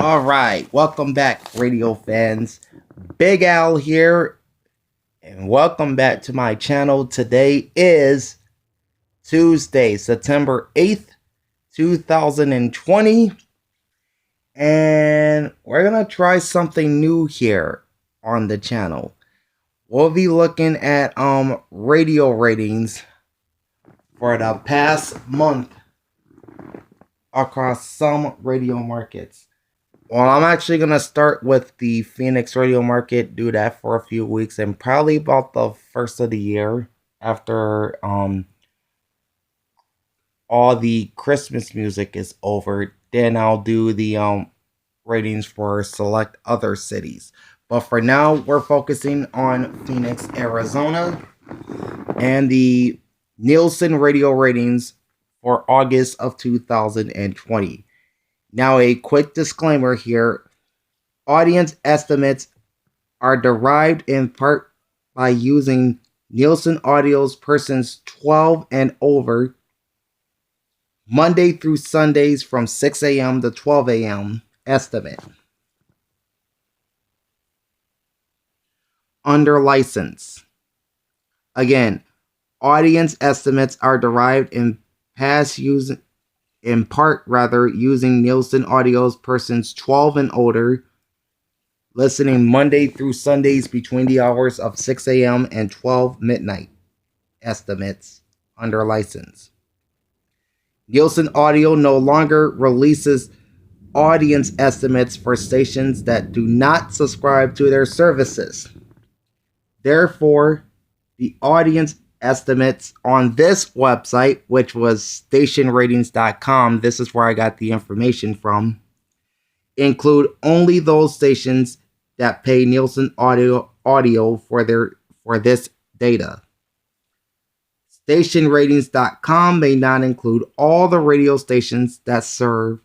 All right, welcome back, radio fans. Big Al here, and welcome back to my channel. Today is Tuesday, September 8th, 2020, and we're gonna try something new here on the channel. We'll be looking at radio ratings for the past month across some radio markets. Well, I'm actually going to start with the Phoenix radio market, do that for a few weeks, and probably about the first of the year after all the Christmas music is over. Then I'll do the ratings for select other cities. But for now, we're focusing on Phoenix, Arizona, and the Nielsen radio ratings for August of 2020. Now, a quick disclaimer here. Audience estimates are derived in part by using Nielsen Audio's persons 12 and over, Monday through Sundays from 6 a.m. to 12 a.m. estimate. Under license. Again, audience estimates are derived in part using Nielsen Audio's persons 12 and older, listening Monday through Sundays between the hours of 6 a.m. and 12 midnight estimates under license. Nielsen Audio no longer releases audience estimates for stations that do not subscribe to their services. Therefore, the audience estimates on this website, which was stationratings.com, this is where I got the information from, include only those stations that pay Nielsen Audio for this data. Stationratings.com may not include all the radio stations that serve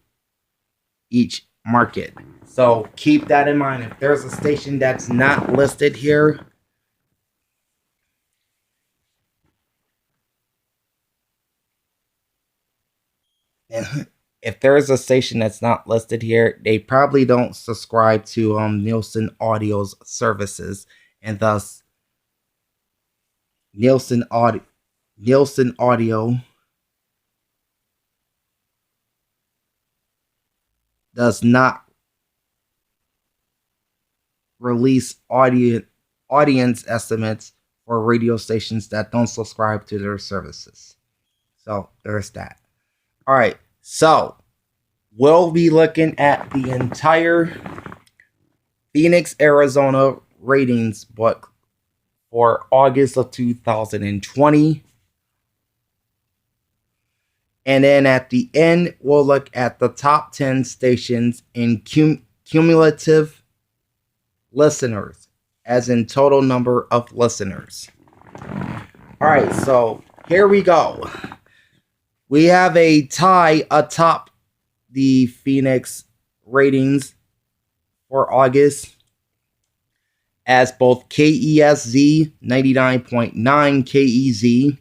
each market. So keep that in mind. If there's a station that's not listed here, if there is a station that's not listed here, they probably don't subscribe to Nielsen Audio's services, and thus Nielsen Audio does not release audience estimates for radio stations that don't subscribe to their services. So there's that. All right, so we'll be looking at the entire Phoenix, Arizona ratings book for August of 2020. And then at the end, we'll look at the top 10 stations in cumulative listeners, as in total number of listeners. All right, so here we go. We have a tie atop the Phoenix ratings for August, as both KESZ 99.9 KEZ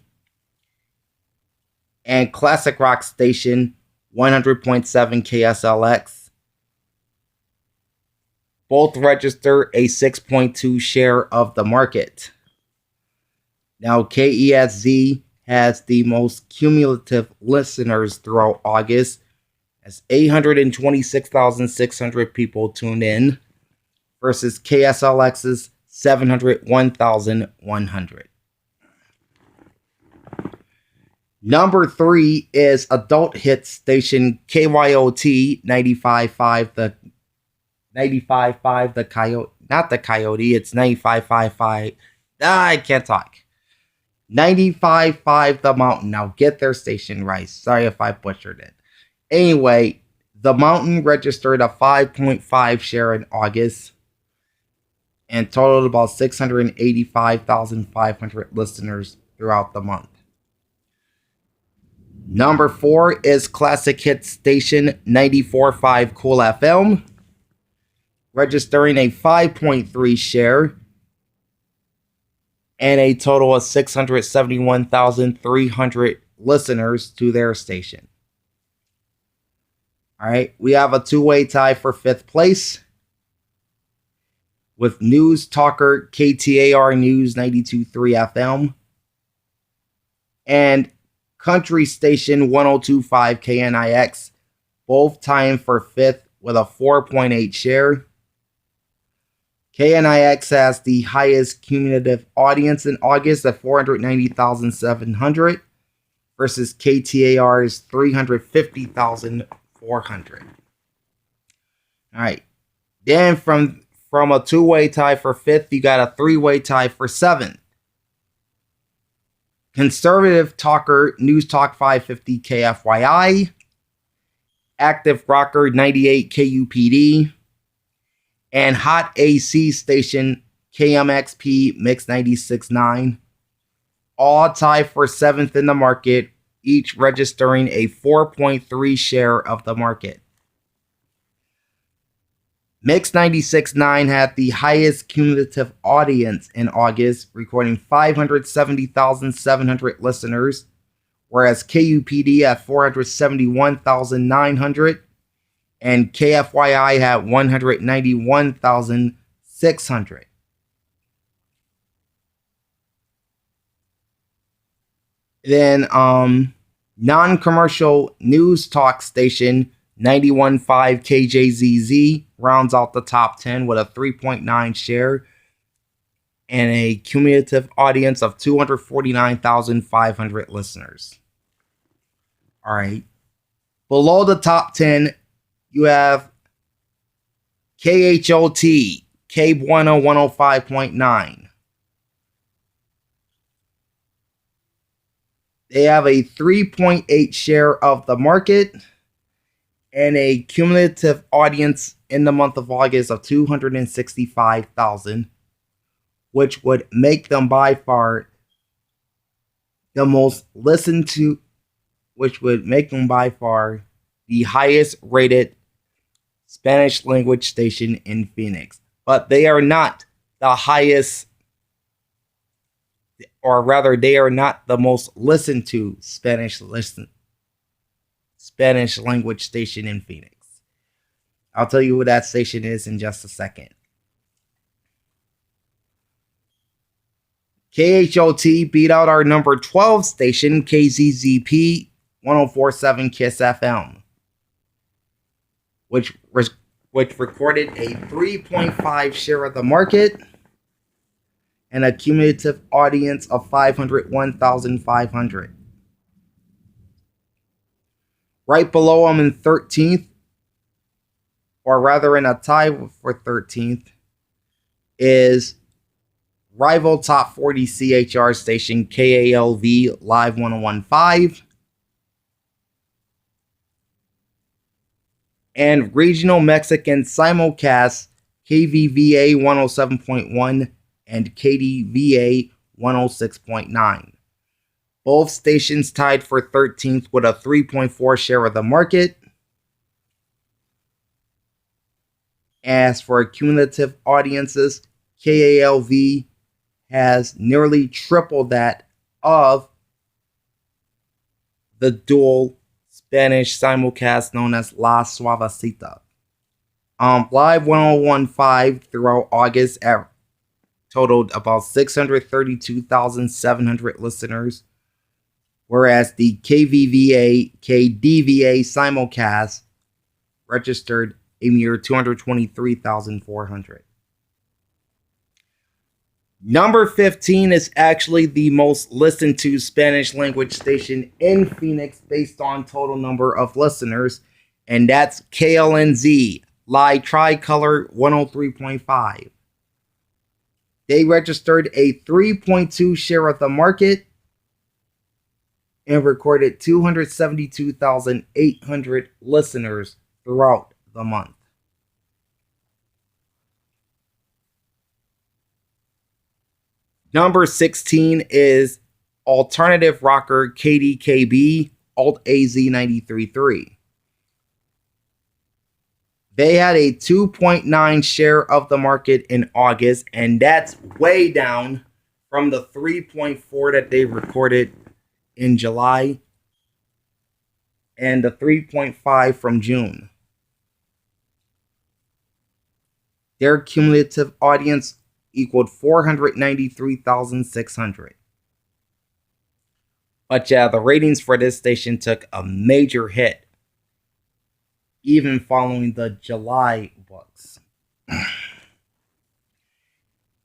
and Classic Rock Station 100.7 KSLX both register a 6.2 share of the market. Now, KESZ has the most cumulative listeners throughout August, as 826,600 people tuned in versus KSLX's 701,100. Number 3 is adult hit station KYOT 95.5, the Coyote, not the Coyote, it's 95.55. I can't talk. 95.5 The Mountain. Now get their station right. Sorry if I butchered it. Anyway, The Mountain registered a 5.5 share in August and totaled about 685,500 listeners throughout the month. Number 4 is classic hit station 94.5 Cool FM, registering a 5.3 share and a total of 671,300 listeners to their station. All right, we have a two-way tie for 5th place with news talker KTAR News 92.3 FM and country station 102.5 KNIX, both tying for 5th with a 4.8 share. KNIX has the highest cumulative audience in August at 490,700 versus KTAR's 350,400. All right. Then from a two-way tie for 5th, you got a three-way tie for 7th. Conservative talker News Talk 550 KFYI, active rocker 98 KUPD, and hot AC station KMXP Mix 96.9, all tie for 7th in the market, each registering a 4.3 share of the market. Mix 96.9 had the highest cumulative audience in August, recording 570,700 listeners, whereas KUPD had 471,900 and KFYI had 191,600. Then non-commercial news talk station 91.5 KJZZ rounds out the top 10 with a 3.9 share and a cumulative audience of 249,500 listeners. All right. Below the top 10, you have KHOT, K Bueno 105.9. They have a 3.8 share of the market and a cumulative audience in the month of August of 265,000, which would make them by far the most listened to, which would make them by far the highest rated Spanish language station in Phoenix. But they are not the highest, or rather, they are not the most listened to Spanish language station in Phoenix. I'll tell you who that station is in just a second. KHOT beat out our number 12 station, KZZP 104.7 KISS FM, which recorded a 3.5 share of the market and a cumulative audience of 501,500. Right below them in 13th, or rather in a tie for 13th, is rival top 40 CHR station KALV Live 101.5 and regional Mexican simulcast KVVA 107.1 and KDVA 106.9. Both stations tied for 13th with a 3.4 share of the market. As for cumulative audiences, KALV has nearly triple that of the dual Spanish simulcast known as La Suavecita. Live 101.5 throughout August totaled about 632,700 listeners, whereas the KVVA, KDVA simulcast registered a mere 223,400. Number 15 is actually the most listened to Spanish language station in Phoenix based on total number of listeners, and that's KLNZ, Live Tricolor 103.5. They registered a 3.2 share of the market and recorded 272,800 listeners throughout the month. Number 16 is alternative rocker KDKB Alt AZ 93.3. They had a 2.9 share of the market in August, and that's way down from the 3.4 that they recorded in July. and the 3.5 from June. Their cumulative audience equaled 493,600. But yeah, the ratings for this station took a major hit, even following the July books.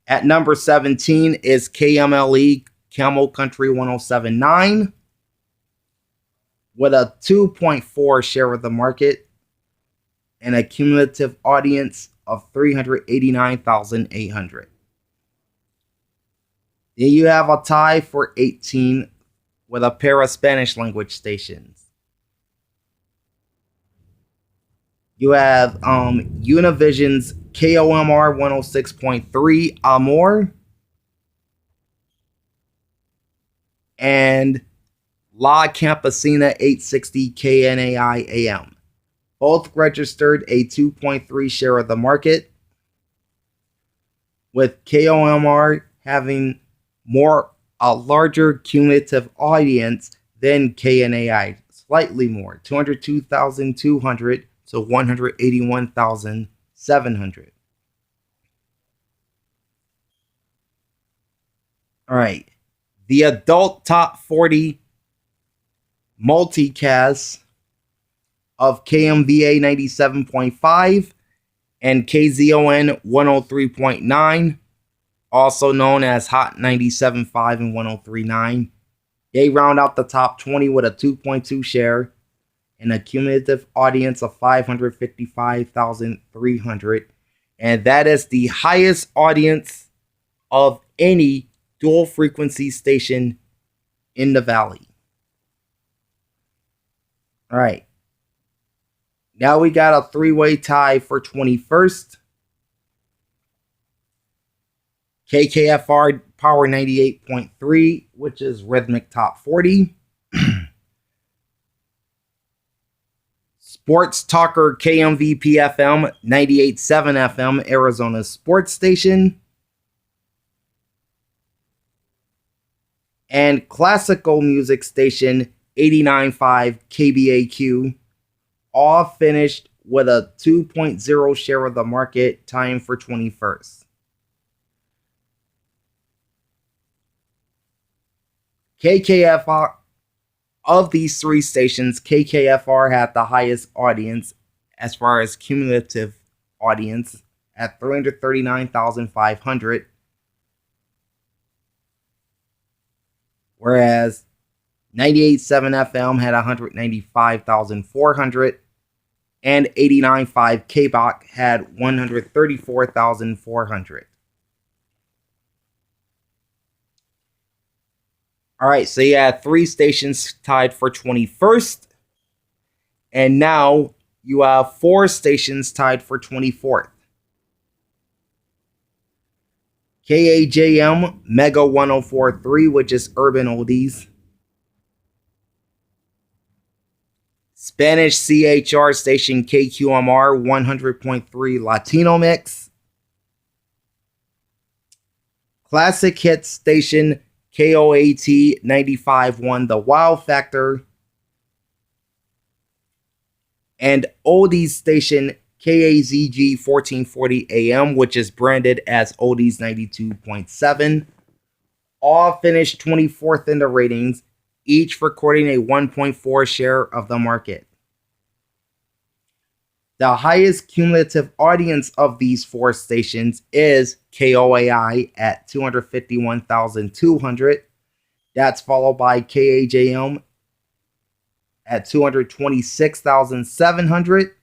At number 17 is KMLE, Camel Country 1079, with a 2.4 share of the market and a cumulative audience of 389,800. Then you have a tie for 18 with a pair of Spanish language stations. You have Univision's KOMR 106.3 Amor and La Campesina 860 KNAI AM. Both registered a 2.3 share of the market, with KOMR having a larger cumulative audience than KNAI, slightly more, 202,200 to 181,700. All right. The adult top 40 multicast of KMVA 97.5 and KZON 103.9, also known as Hot 97.5 and 103.9. They round out the top 20 with a 2.2 share and a cumulative audience of 555,300. And that is the highest audience of any dual frequency station in the Valley. All right. Now we got a three-way tie for 21st. KKFR Power 98.3, which is Rhythmic Top 40. Sports Talker KMVP FM 98.7 FM, Arizona Sports Station. And Classical Music Station 89.5 KBAQ, all finished with a 2.0 share of the market, tying for 21st. KKFR, of these three stations, KKFR had the highest audience as far as cumulative audience at 339,500, whereas 98.7 FM had 195,400 and 89.5 KBOC had 134,400. All right, so you had three stations tied for 21st, and now you have four stations tied for 24th. KAJM Mega 104.3, which is Urban Oldies. Spanish CHR station KQMR 100.3 Latino Mix. Classic Hits station KOAT 95.1 The Wow Factor. And Oldies station KAZG 1440 AM, which is branded as Oldies 92.7. All finished 24th in the ratings, each recording a 1.4 share of the market. The highest cumulative audience of these four stations is KOAI at 251,200. That's followed by KAJM at 226,700.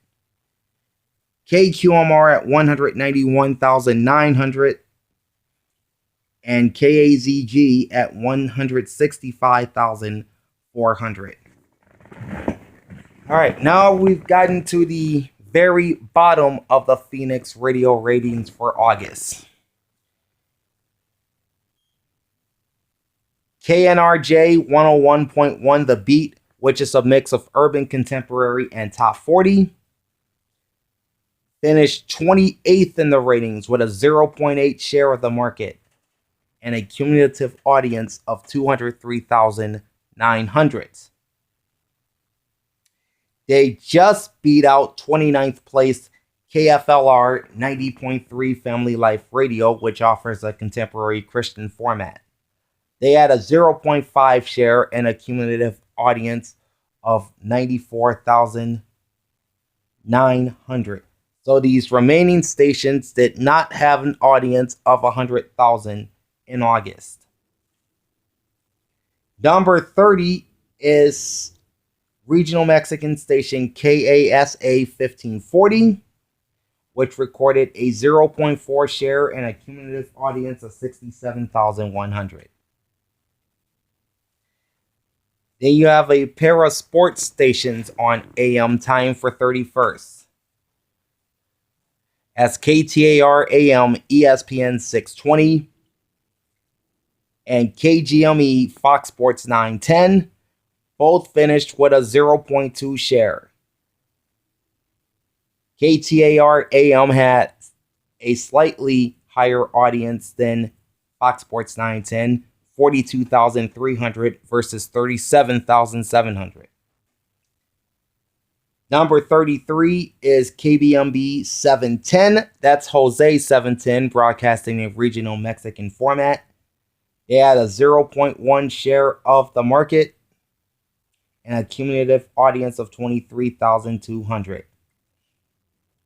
KQMR at 191,900. And KAZG at 165,400. All right, now we've gotten to the very bottom of the Phoenix radio ratings for August. KNRJ 101.1 The Beat, which is a mix of urban, contemporary, and top 40. Finished 28th in the ratings with a 0.8 share of the market and a cumulative audience of 203,900. They just beat out 29th place KFLR 90.3 Family Life Radio, which offers a contemporary Christian format. They had a 0.5 share and a cumulative audience of 94,900. So these remaining stations did not have an audience of 100,000 in August. Number 30 is regional Mexican station KASA 1540, which recorded a 0.4 share and a cumulative audience of 67,100. Then you have a pair of sports stations on AM time for 31st. As KTAR AM ESPN 620 and KGME Fox Sports 910 both finished with a 0.2 share. KTAR AM had a slightly higher audience than Fox Sports 910, 42,300 versus 37,700. Number 33 is KBMB 710. That's Jose 710, broadcasting in regional Mexican format. They had a 0.1 share of the market and a cumulative audience of 23,200.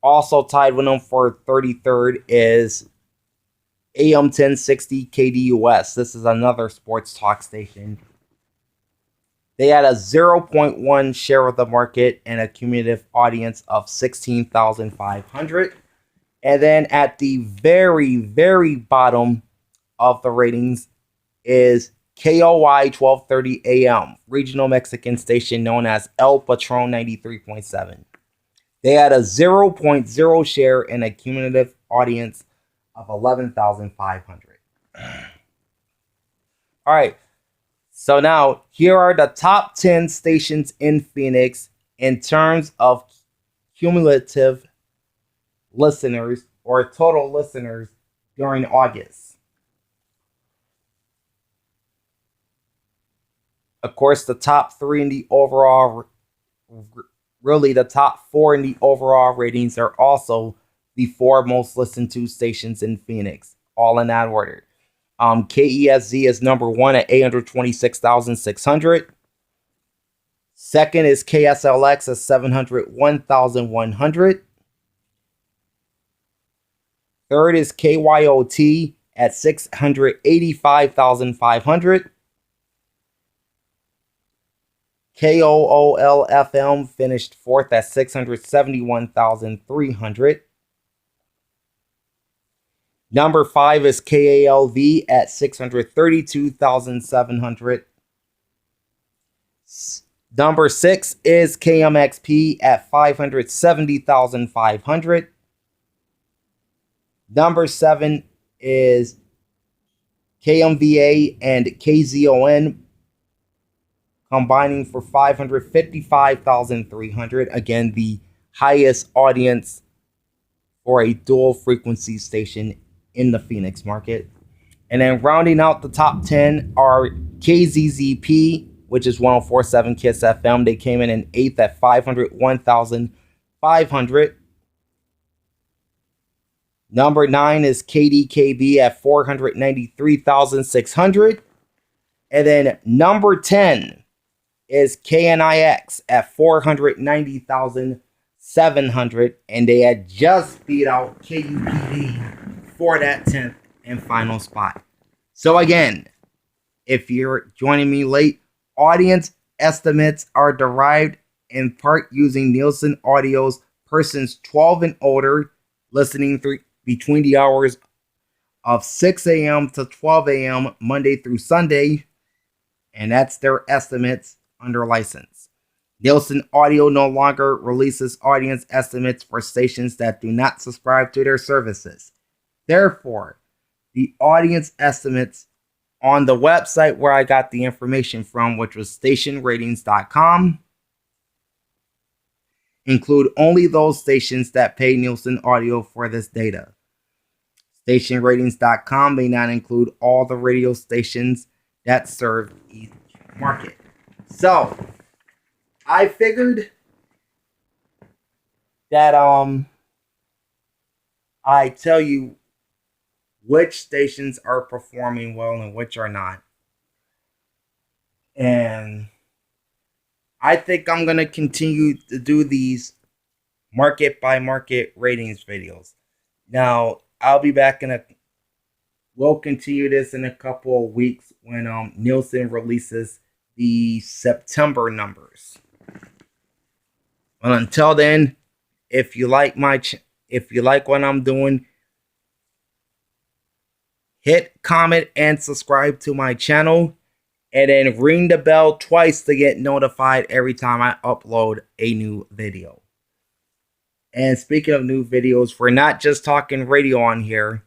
Also tied with them for 33rd is AM 1060 KDUS. This is another sports talk station. They had a 0.1 share of the market and a cumulative audience of 16,500. And then at the very, very bottom of the ratings is KOY 1230 AM, regional Mexican station known as El Patron 93.7. They had a 0.0 share and a cumulative audience of 11,500. All right. So now, here are the top 10 stations in Phoenix in terms of cumulative listeners or total listeners during August. Of course, the top three in the overall, really the top four in the overall ratings are also the four most listened to stations in Phoenix, all in that order. KESZ is number one at 826,600. Second is KSLX at 701,100. Third is KYOT at 685,500. KOOL-FM finished fourth at 671,300. Number 5 is KALV at 632,700. Number 6 is KMXP at 570,500. Number 7 is KMVA and KZON combining for 555,300. Again, the highest audience for a dual frequency station in the Phoenix market. And then rounding out the top 10 are KZZP, which is 104.7 KISS FM. They came in 8th at 501,500. Number 9 is KDKB at 493,600. And then number 10 is KNIX at 490,700. And they had just beat out KUPD for that 10th and final spot. So again, if you're joining me late, audience estimates are derived in part using Nielsen Audio's persons 12 and older listening between the hours of 6 a.m. to 12 a.m. Monday through Sunday, and that's their estimates under license. Nielsen Audio no longer releases audience estimates for stations that do not subscribe to their services. Therefore, the audience estimates on the website where I got the information from, which was stationratings.com, include only those stations that pay Nielsen Audio for this data. Stationratings.com may not include all the radio stations that serve each market. So, I figured that I tell you which stations are performing well and which are not. And I think I'm going to continue to do these market by market ratings videos. Now, I'll be back in a we'll continue this in a couple of weeks when Nielsen releases the September numbers. Well, until then, if you like if you like what I'm doing, hit comment and subscribe to my channel, and then ring the bell twice to get notified every time I upload a new video. And speaking of new videos, we're not just talking radio on here.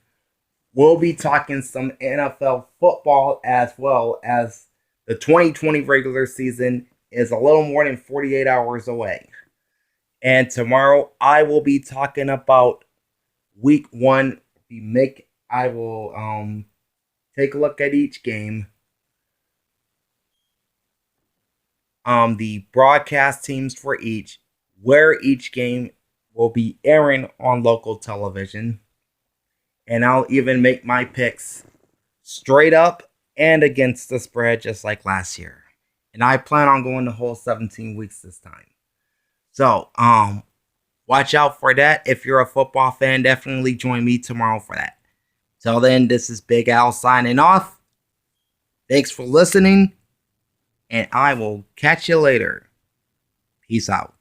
We'll be talking some NFL football as well, as the 2020 regular season is a little more than 48 hours away. And tomorrow I will be talking about week 1. I will take a look at each game. The broadcast teams for each, where each game will be airing on local television. And I'll even make my picks straight up and against the spread, just like last year. And I plan on going the whole 17 weeks this time. So, watch out for that. If you're a football fan, definitely join me tomorrow for that. Till then, this is Big Al signing off. Thanks for listening, and I will catch you later. Peace out.